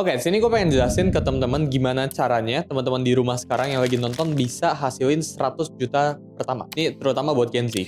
Oke, sini gue pengen jelasin ke teman-teman gimana caranya teman-teman di rumah sekarang yang lagi nonton bisa hasilin 100 juta pertama. Ini terutama buat Gen Z.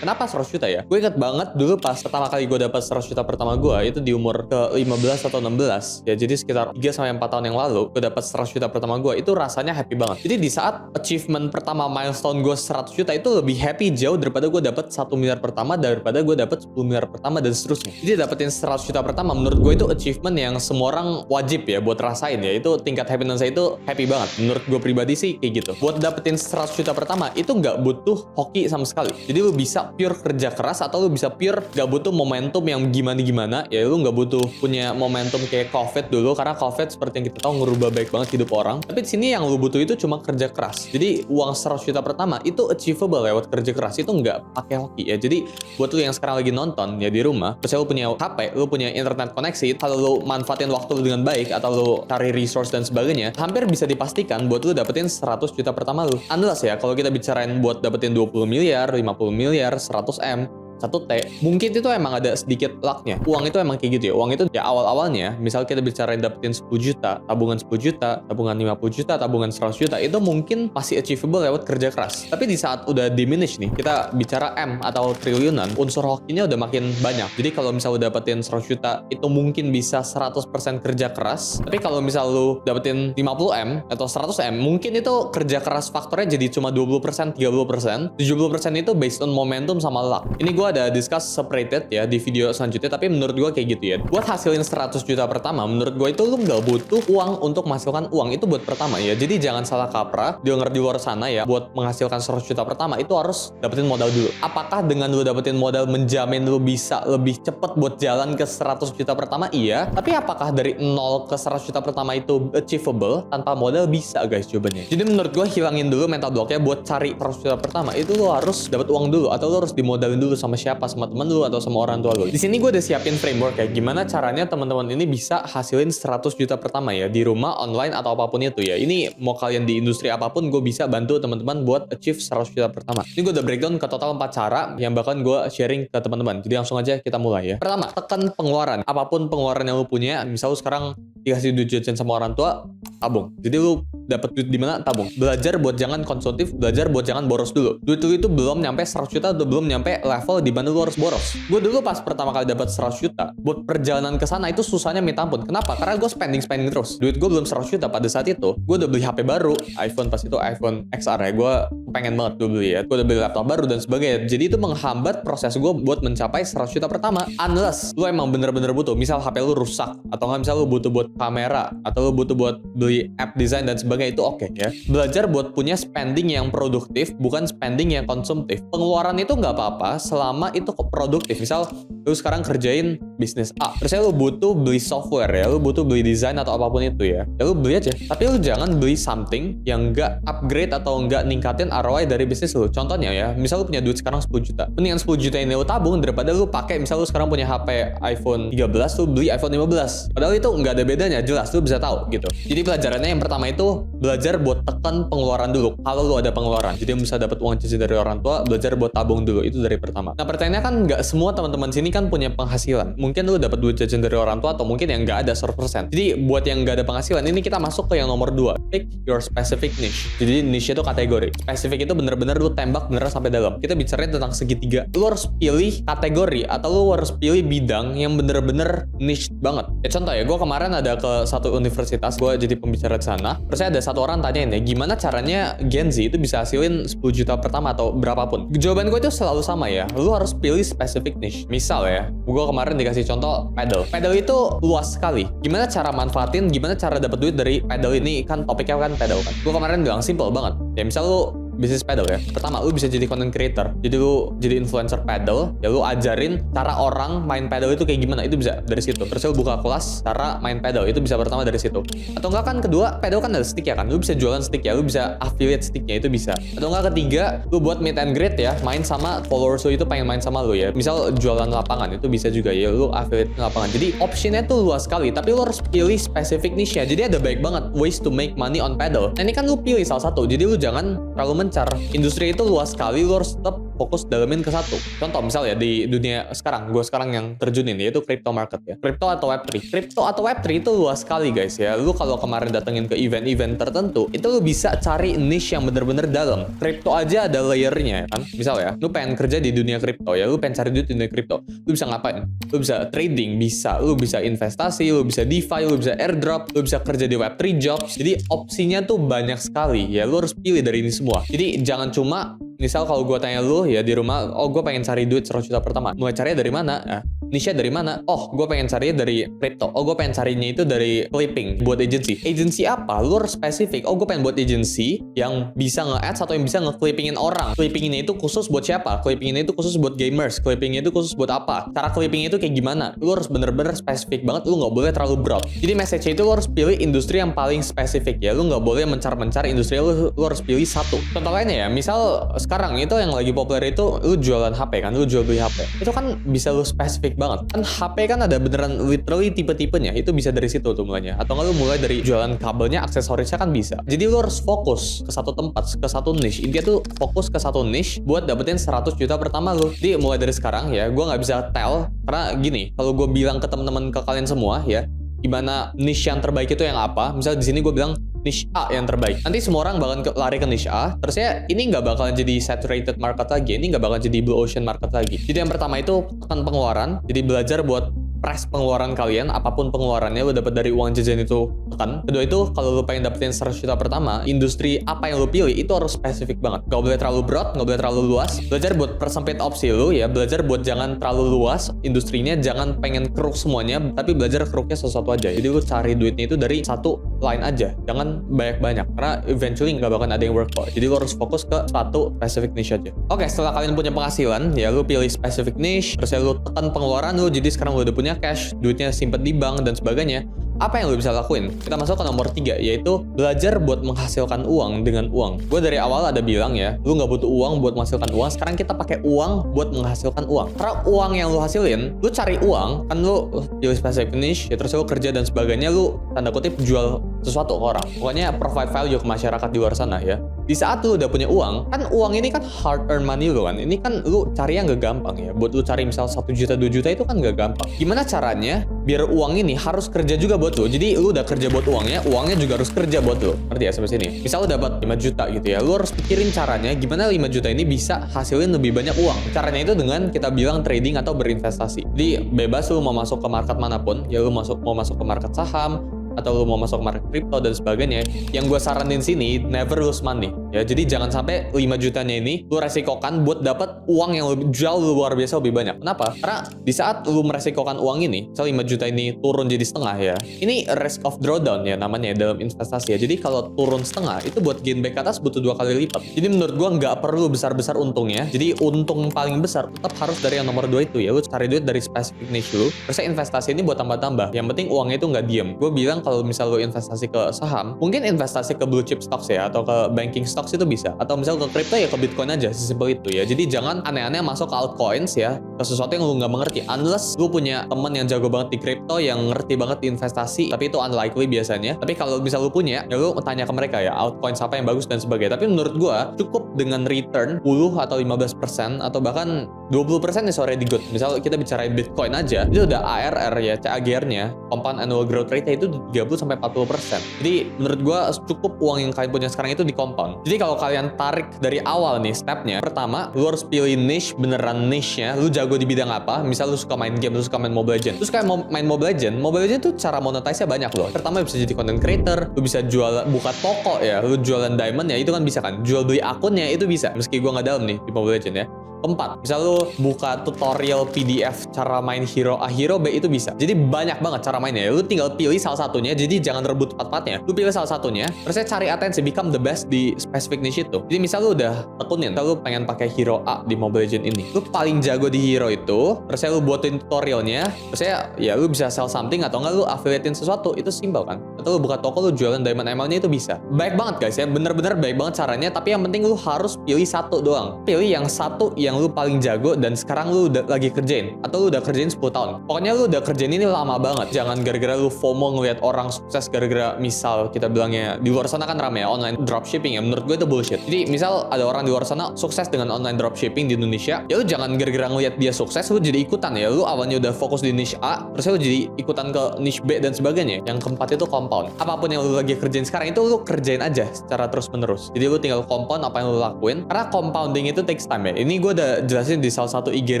Kenapa 100 juta ya? Gue inget banget dulu pas pertama kali gue dapat 100 juta pertama gue itu di umur ke 15 atau 16. Ya jadi sekitar 3-4 tahun yang lalu gue dapat 100 juta pertama gue itu rasanya happy banget. Jadi di saat achievement pertama milestone gue 100 juta itu lebih happy jauh daripada gue dapat 1 miliar pertama daripada gue dapat 10 miliar pertama dan seterusnya. Jadi dapetin 100 juta pertama menurut gue itu achievement yang semua orang wajib ya buat rasain ya. Itu tingkat happiness itu happy banget. Menurut gue pribadi sih kayak gitu. Buat dapetin 100 juta pertama itu nggak butuh hoki sama sekali. Jadi lu bisa pure kerja keras atau lu bisa pure gak butuh momentum yang gimana-gimana. Ya lu gak butuh punya momentum kayak COVID dulu, karena COVID seperti yang kita tahu ngerubah baik banget hidup orang. Tapi di sini yang lu butuh itu cuma kerja keras. Jadi uang 100 juta pertama itu achievable lewat kerja keras, itu nggak pakai hoki ya. Jadi buat lu yang sekarang lagi nonton ya di rumah, terus lu punya HP, lu punya internet koneksi, kalau lu manfaatin waktu lu dengan baik atau lu cari resource dan sebagainya, hampir bisa dipastikan buat lu dapetin 100 juta pertama lu. Unless ya kalau kita bicarain buat dapetin 20 miliar, 50 miliar, 100 M, 1T, mungkin itu emang ada sedikit lucknya. Uang itu emang kayak gitu ya. Uang itu ya awal-awalnya, misal kita bicarain dapetin 10 juta, tabungan 10 juta, tabungan 50 juta, tabungan 100 juta, itu mungkin masih achievable lewat kerja keras. Tapi di saat udah diminish nih, kita bicara M atau triliunan, unsur hokinya udah makin banyak. Jadi kalau misal lu dapetin 100 juta, itu mungkin bisa 100% kerja keras. Tapi kalau misal lu dapetin 50M atau 100M, mungkin itu kerja keras faktornya jadi cuma 20%, 30%. 70% itu based on momentum sama luck. Ini gue ada discuss separated ya di video selanjutnya, tapi menurut gue kayak gitu ya. Buat hasilin 100 juta pertama, menurut gue itu lu nggak butuh uang untuk menghasilkan uang. Itu buat pertama ya. Jadi jangan salah kaprah, denger di luar sana ya, buat menghasilkan 100 juta pertama itu harus dapetin modal dulu. Apakah dengan lu dapetin modal menjamin lu bisa lebih cepet buat jalan ke 100 juta pertama? Iya. Tapi apakah dari 0 ke 100 juta pertama itu achievable tanpa modal? Bisa guys jawabannya. Jadi menurut gue hilangin dulu mental blocknya buat cari 100 juta pertama. Itu lu harus dapet uang dulu atau lu harus dimodalin dulu sama siapa, sama temen lu atau sama orang tua lu. Di sini gue udah siapin framework ya, gimana caranya teman-teman ini bisa hasilin 100 juta pertama ya di rumah, online atau apapun itu ya. Ini mau kalian di industri apapun, gue bisa bantu teman-teman buat achieve 100 juta pertama. Ini gue udah breakdown ke total 4 cara yang bakalan gue sharing ke teman-teman. Jadi langsung aja kita mulai ya. Pertama, tekan pengeluaran. Apapun pengeluaran yang lu punya, misal lu sekarang dikasih duit jajan sama orang tua, tabung. Jadi lu dapat duit di mana, tabung. Belajar buat jangan konsumtif, belajar buat jangan boros dulu. Duit lu itu belum nyampe 100 juta, udah belum nyampe level di mana lu harus boros. Gue dulu pas pertama kali dapat 100 juta, buat perjalanan ke sana itu susahnya minta ampun. Kenapa? Karena gue spending terus. Duit gue belum 100 juta pada saat itu. Gue udah beli HP baru, iPhone pas itu iPhone XR ya. Gue pengen banget gue beli ya. Gue udah beli laptop baru dan sebagainya. Jadi itu menghambat proses gue buat mencapai 100 juta pertama. Unless lu emang bener-bener butuh. Misal HP lu rusak, atau nggak misal lu butuh buat kamera, atau lu butuh buat beli app design dan sebagainya, itu oke ya. Belajar buat punya spending yang produktif, bukan spending yang konsumtif. Pengeluaran itu nggak apa-apa selama itu produktif. Misal lu sekarang kerjain bisnis A, terus lu butuh beli software ya, lu butuh beli desain atau apapun itu ya lu beli aja. Tapi lu jangan beli something yang nggak upgrade atau nggak ningkatin ROI dari bisnis lu. Contohnya ya, misal lu punya duit sekarang 10 juta, mendingan 10 juta ini lu tabung daripada lu pakai, misal lu sekarang punya HP iPhone 13, lu beli iPhone 15. Padahal itu nggak ada bedanya, jelas lu bisa tahu gitu. Jadi pelajarannya yang pertama itu belajar buat tekan pengeluaran dulu. Kalau lu ada pengeluaran, jadi bisa dapat uang jajan dari orang tua, belajar buat tabung dulu. Itu dari pertama. Nah pertanyaannya kan nggak semua teman-teman sini kan punya penghasilan. Mungkin lu dapat duit jajan dari orang tua, atau mungkin yang nggak ada 100%. Jadi buat yang nggak ada penghasilan, ini kita masuk ke yang nomor 2. Pick your specific niche. Jadi niche itu kategori. Spesifik itu bener-bener lu tembak beneran sampai dalam. Kita bicarain tentang segitiga. Lu harus pilih kategori atau lu harus pilih bidang yang bener-bener niche banget. Ya contoh ya, gue kemarin ada ke satu universitas, gue jadi pembicara di sana. Terus ada satu orang tanyain ya, gimana caranya Gen Z itu bisa hasilin 10 juta pertama atau berapapun. Jawaban gue itu selalu sama ya. Lu harus pilih specific niche. Misal ya, gue kemarin dikasih contoh pedal. Pedal itu luas sekali. Gimana cara manfaatin, gimana cara dapat duit dari pedal ini, kan topiknya kan pedal kan. Gue kemarin bilang simple banget. Ya misal lu bisnis pedal ya. Pertama, lu bisa jadi content creator. Jadi lu jadi influencer pedal, ya lu ajarin cara orang main pedal itu kayak gimana. Itu bisa dari situ. Terus lu buka kelas cara main pedal. Itu bisa pertama dari situ. Atau enggak kan kedua, pedal kan ada stick ya kan. Lu bisa jualan stick ya, lu bisa affiliate sticknya, itu bisa. Atau enggak ketiga, lu buat meet and greet ya, main sama followers lu itu pengen main sama lu ya. Misal jualan lapangan, itu bisa juga ya, lu affiliate lapangan. Jadi optionnya tuh luas sekali, tapi lu harus pilih spesifik niche-nya. Jadi ada baik banget ways to make money on pedal. Nah ini kan lu pilih salah satu. Jadi lu jangan terlalu mencar. Industri itu luas sekali, lu harus tetap fokus dalemin ke satu. Contoh misal ya di dunia sekarang, gue sekarang yang terjunin yaitu crypto market ya. Crypto atau Web3. Crypto atau Web3 itu luas sekali guys ya. Lu kalau kemarin datengin ke event-event tertentu, itu lu bisa cari niche yang bener-bener dalam. Crypto aja ada layernya ya kan. Misal ya, lu pengen kerja di dunia crypto ya, lu pengen cari duit di dunia crypto. Lu bisa ngapain? Lu bisa trading, lu bisa investasi, lu bisa DeFi, lu bisa airdrop, lu bisa kerja di Web3 jobs. Jadi opsinya tuh banyak sekali ya. Lu harus pilih dari ini semua. Jadi jangan cuma misal kalau gue tanya lu ya di rumah, oh gue pengen cari duit 100 juta pertama. Mulai carinya dari mana? Nah, niche dari mana? Oh, gue pengen carinya dari crypto. Oh, gue pengen carinya itu dari clipping buat agency. Agency apa? Lu harus spesifik. Oh, gue pengen buat agency yang bisa nge-ads atau yang bisa nge-clippingin orang. Clippingnya itu khusus buat siapa? Clippingnya itu khusus buat gamers. Clippingnya itu khusus buat apa? Cara clippingnya itu kayak gimana? Lu harus bener-bener spesifik banget. Lu nggak boleh terlalu broad. Jadi message itu lu harus pilih industri yang paling spesifik ya. Lu nggak boleh mencar-mencar industri. Lu harus pilih satu. Contoh lainnya ya, misal sekarang itu yang lagi populer itu lu jualan HP kan, lu jual beli HP. Itu kan bisa lu spesifik banget. Kan HP kan ada beneran literally tipe-tipenya. Itu bisa dari situ tuh mulainya. Atau nggak lu mulai dari jualan kabelnya, aksesorisnya kan bisa. Jadi lu harus fokus ke satu tempat, ke satu niche. Intinya tuh fokus ke satu niche buat dapetin 100 juta pertama lu. Jadi mulai dari sekarang ya, gua nggak bisa tell karena gini, kalau gue bilang ke teman-teman ke kalian semua ya, gimana niche yang terbaik itu yang apa? Misal di sini gue bilang niche A yang terbaik. Nanti semua orang bakal lari ke niche A. Terus ya ini nggak bakalan jadi saturated market lagi. Ini nggak bakalan jadi blue ocean market lagi. Jadi yang pertama itu tekan pengeluaran. Jadi belajar buat press pengeluaran kalian, apapun pengeluarannya lu dapat dari uang jajan itu tekan. Kedua itu kalau lu pengen dapetin 100 juta pertama, industri apa yang lu pilih itu harus spesifik banget. Gak boleh terlalu broad, gak boleh terlalu luas. Belajar buat persempit opsi lu ya, belajar buat jangan terlalu luas industrinya, jangan pengen keruk semuanya, tapi belajar keruknya sesuatu aja. Jadi lu cari duitnya itu dari satu line aja, jangan banyak-banyak karena eventually nggak bakal ada yang work kok. Jadi lu harus fokus ke satu specific niche aja. Oke, setelah kalian punya penghasilan ya lu pilih specific niche, terus ya lu tekan pengeluaran lu, jadi sekarang lu udah punya cash, duitnya simpen di bank dan sebagainya. Apa yang lu bisa lakuin? Kita masuk ke nomor 3, yaitu belajar buat menghasilkan uang dengan uang. Gue dari awal ada bilang ya, lu nggak butuh uang buat menghasilkan uang. Sekarang kita pakai uang buat menghasilkan uang. Karena uang yang lu hasilin, lu cari uang, kan lu pilih specific niche, ya terus lu kerja dan sebagainya, lu tanda kutip jual sesuatu ke orang. Pokoknya provide value ke masyarakat di luar sana ya. Di saat lu udah punya uang, kan uang ini kan hard earn money lu kan. Ini kan lu cari yang gak gampang ya. Buat lu cari misal 1 juta, 2 juta itu kan gak gampang. Gimana caranya biar uang ini harus kerja juga buat lu. Jadi lu udah kerja buat uangnya juga harus kerja buat lu. Ngerti ya sampai sini? Misal lu dapat 5 juta gitu ya. Lu harus pikirin caranya gimana 5 juta ini bisa hasilin lebih banyak uang. Caranya itu dengan kita bilang trading atau berinvestasi. Jadi bebas lu mau masuk ke market manapun, ya lu mau masuk ke market saham, atau lu mau masuk market crypto dan sebagainya. Yang gue saranin sini, never lose money ya. Jadi jangan sampai 5 jutanya ini lu resikokan buat dapat uang yang lebih jauh luar biasa lebih banyak. Kenapa? Karena di saat lu meresikokan uang ini, misal 5 juta ini turun jadi setengah ya, ini risk of drawdown ya namanya dalam investasi ya. Jadi kalau turun setengah itu buat gain back ke atas butuh 2 kali lipat. Jadi menurut gue nggak perlu besar-besar untungnya. Jadi untung paling besar tetap harus dari yang nomor 2 itu ya. Lu cari duit dari specific niche lu. Terusnya investasi ini buat tambah-tambah. Yang penting uangnya itu nggak diem. Gue bilang kalau misal lo investasi ke saham, mungkin investasi ke blue chip stocks ya, atau ke banking stocks itu bisa. Atau misal ke crypto ya ke Bitcoin aja, sesimpel itu ya. Jadi jangan aneh-aneh masuk ke altcoins ya, ke sesuatu yang lo nggak mengerti. Unless lo punya teman yang jago banget di crypto, yang ngerti banget di investasi, tapi itu unlikely biasanya. Tapi kalau misal lo punya, ya lo tanya ke mereka ya, altcoins apa yang bagus dan sebagainya. Tapi menurut gua cukup dengan return 10 atau 15% atau bahkan 20% is already good. Misal kita bicarain Bitcoin aja, itu udah ARR ya, CAGR-nya, compound annual growth rate-nya itu 30-40%. Jadi menurut gue cukup uang yang kalian punya sekarang itu di compound. Jadi kalau kalian tarik dari awal nih stepnya, pertama lu harus pilih niche, beneran niche-nya. Lu jago di bidang apa? Misal lu suka main game, lu suka main Mobile Legends. Lu suka main Mobile Legends. Mobile Legends tuh cara monetize-nya banyak loh. Pertama bisa jadi content creator, lu bisa buka toko ya, lu jualan diamond ya, itu kan bisa kan. Jual beli akunnya itu bisa. Meski gue nggak dalam nih di Mobile Legends ya. Keempat, misal lu buka tutorial PDF cara main hero A, hero B itu bisa. Jadi banyak banget cara mainnya. Lu tinggal pilih salah satunya, jadi jangan rebut empat-empatnya. Lu pilih salah satunya, terus cari atensi, become the best di specific niche itu. Jadi misal lu udah tekunin, misal lu pengen pakai hero A di Mobile Legends ini. Lu paling jago di hero itu, terus lu buatin tutorialnya, terus ya lu bisa sell something atau enggak lu affiliatein sesuatu, itu simpel kan. atau lu buka toko lu jualan Diamond Emerald-nya itu bisa. Baik banget guys ya, bener-bener baik banget caranya, tapi yang penting lu harus pilih satu doang. Pilih yang satu yang lu paling jago dan sekarang lu udah lagi kerjain, atau lu udah kerjain 10 tahun. Pokoknya lu udah kerjain ini lama banget. Jangan gara-gara lu FOMO ngeliat orang sukses gara-gara misal kita bilangnya di luar sana kan rame ya online dropshipping ya, menurut gue itu bullshit. Jadi misal ada orang di luar sana sukses dengan online dropshipping di Indonesia, ya lu jangan gara-gara ngeliat dia sukses lu jadi ikutan ya. Lu awalnya udah fokus di niche A, terus lu jadi ikutan ke niche B dan sebagainya. Yang keempat itu compound. Apapun yang lu lagi kerjain sekarang itu lu kerjain aja secara terus-menerus. Jadi lu tinggal compound apa yang lu lakuin, karena compounding itu takes time ya. Ini gue udah jelasin di salah satu IG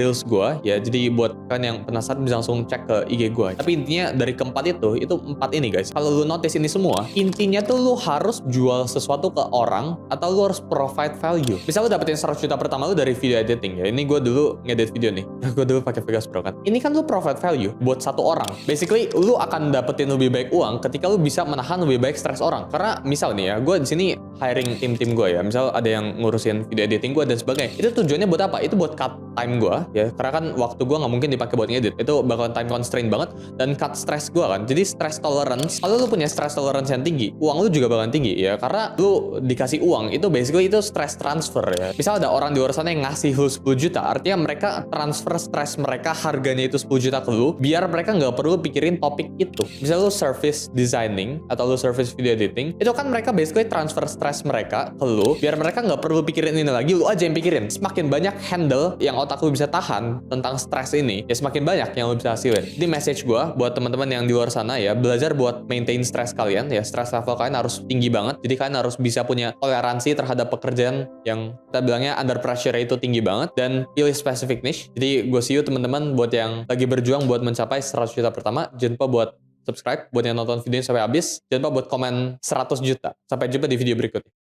Reels gue ya, jadi buat kalian yang penasaran bisa langsung cek ke IG gue. Tapi intinya dari keempat itu empat ini guys. Kalau lu notice ini semua, intinya tuh lu harus jual sesuatu ke orang atau lu harus provide value. Misal lu dapetin 100 juta pertama lu dari video editing ya. Ini gue dulu ngedit video nih. Gue dulu pakai Vegas Pro kan. Ini kan lu provide value buat satu orang. Basically lu akan dapetin lebih baik uang ketika lu bisa menahan lebih baik stres orang. Karena misal nih ya, gue di sini hiring tim-tim gue ya. Misal ada yang ngurusin video editing gue dan sebagainya. Itu tujuannya buat apa? Itu buat cut time gue ya. Karena kan waktu gue nggak mungkin dipakai buat ngedit. Itu bakalan time constraint banget dan cut stress gue kan. Jadi stress tolerance. Kalau lu punya stress tolerance yang tinggi, uang lu juga bakalan tinggi ya. Karena lu dikasih uang itu basically itu stress transfer ya. Misal ada orang di luar sana yang ngasih lu 10 juta, artinya mereka transfer stress mereka harganya itu 10 juta ke lu, biar mereka nggak perlu pikirin topik itu. Misal lu service designing atau lu service video editing, itu kan mereka basically transfer stress mereka ke lu, biar mereka nggak perlu pikirin ini lagi, lu aja yang pikirin. Semakin banyak handle yang otak lu bisa tahan tentang stress ini, ya semakin banyak yang lu bisa hasilin. Jadi message gua buat teman-teman yang di luar sana ya, belajar buat maintain stress kalian ya. Stress level kalian harus tinggi banget. Jadi kalian harus bisa punya toleransi terhadap pekerjaan yang kita bilangnya under pressure itu tinggi banget, dan pilih specific niche. Jadi gue see you teman-teman buat yang lagi berjuang buat mencapai 100 juta pertama. Jangan lupa buat subscribe, buat yang nonton videonya sampai habis. Jangan lupa buat komen 100 juta. Sampai jumpa di video berikutnya.